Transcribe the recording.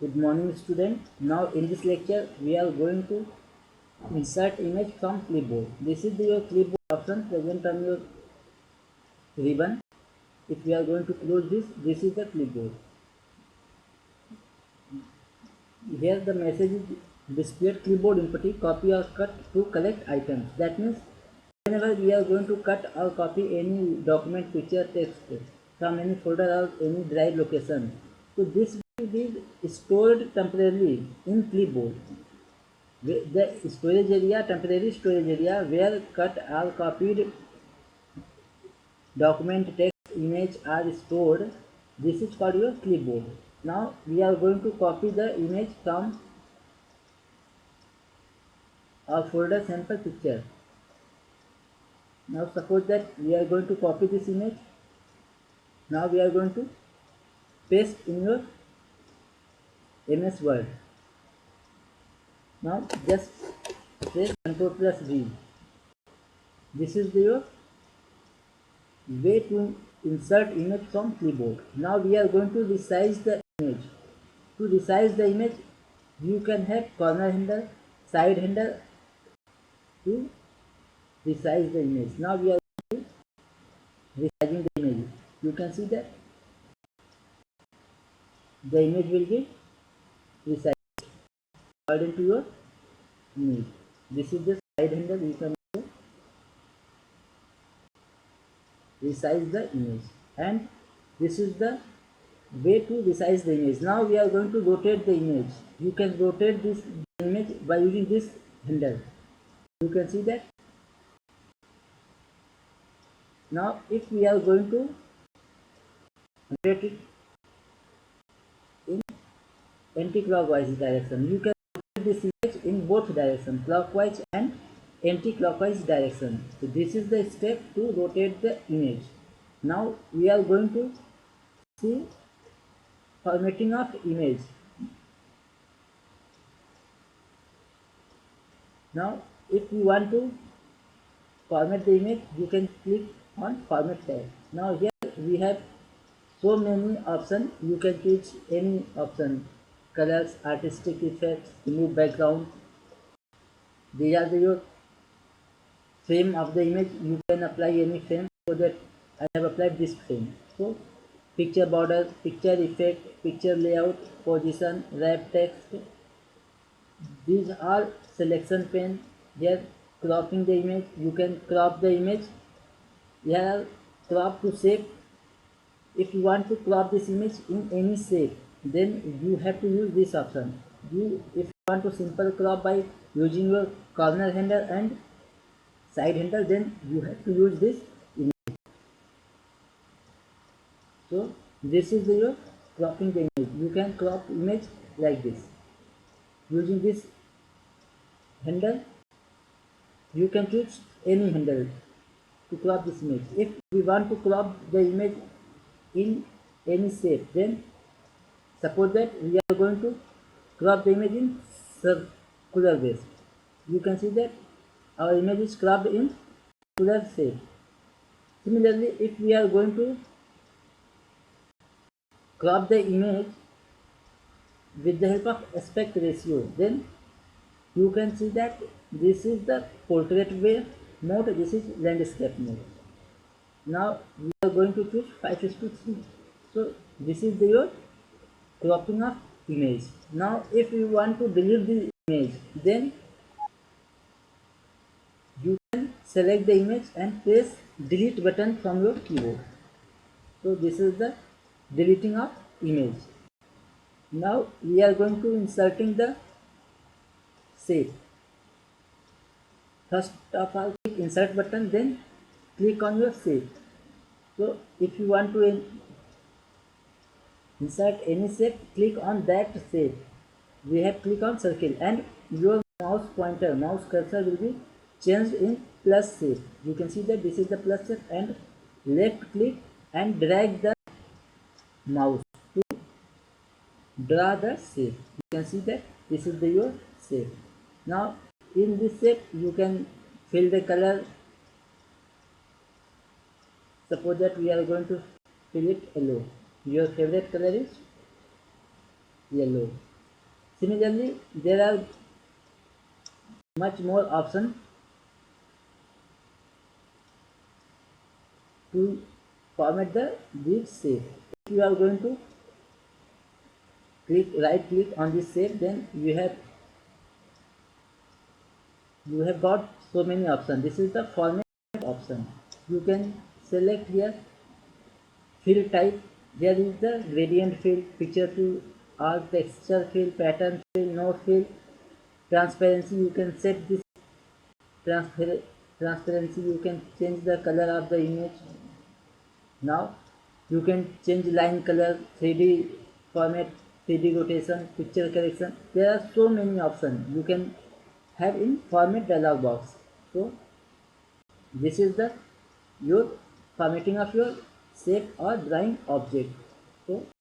Good morning student. Now in this lecture we are going to insert image from clipboard. This is your clipboard option present on your ribbon. If we are going to close this is the clipboard. Here the message is displayed clipboard input copy or cut to collect items. That means whenever we are going to cut or copy any document, picture, text from any folder or any drive location, so this will be stored temporarily in clipboard. The storage area, temporary storage area where cut or copied document, text, image are stored. This is called your clipboard. Now we are going to copy the image from our folder sample picture. Now suppose that we are going to copy this image. Now we are going to paste in your MS Word. Now just press Ctrl plus V. This is your way to insert image from clipboard. Now we are going to resize the image. To resize the image, you can have corner handle, side handle to resize the image. Now we are resizing the image. You can see that the image will be resized according to your need. This is the side handle. You can resize the image, and this is the way to resize the image. Now we are going to rotate the image. You can rotate this image by using this handle. You can see that. Now if we are going to rotate it in anti-clockwise direction, you can rotate this image in both directions, clockwise and anti-clockwise direction. So this is the step to rotate the image. Now we are going to see formatting of image. Now if you want to format the image, you can click on format tab. Now here we have so many options. You can choose any option: colors, artistic effects, remove background. These are your frame of the image. You can apply any frame. So that I have applied this frame. So picture border, picture effect, picture layout, position, wrap text. These are selection pane. Here cropping the image. You can crop the image. Here crop to shape. If you want to crop this image in any shape, then you have to use this option. If you want to simple crop by using your corner handle and side handle, then you have to use this image. So this is your cropping the image. You can crop image like this using this handle. You can choose any handle to crop this image. If we want to crop the image in any shape, then suppose that we are going to crop the image in circular base. You can see that our image is cropped in circular shape. Similarly, if we are going to crop the image with the help of aspect ratio, then you can see that this is the portrait way mode, this is landscape mode. Now we are going to choose 5:3. So this is your cropping of image. Now if you want to delete the image, then you can select the image and press delete button from your keyboard. So this is the deleting of image. Now we are going to inserting the shape. First of all, click insert button, then click on your shape. So if you want to insert any shape, click on that shape. We have click on circle, and your mouse pointer, mouse cursor will be changed in plus shape. You can see that this is the plus shape, and left click and drag the mouse to draw the shape. You can see that this is your shape. Now in this shape you can fill the color. Suppose that we are going to fill it yellow. Your favorite color is yellow. Similarly, there are much more options to format the this shape. If you are going to right click on this shape, then you have got so many options. This is the format option. You can select here fill type. There is the gradient fill, picture fill, or texture fill, pattern fill, node fill, transparency. You can set this transfer transparency. You can change the color of the image. Now you can change line color, 3D format, 3D rotation, picture correction. There are so many options you can have in format dialog box. So this is the your formatting of your shape or drawing object. So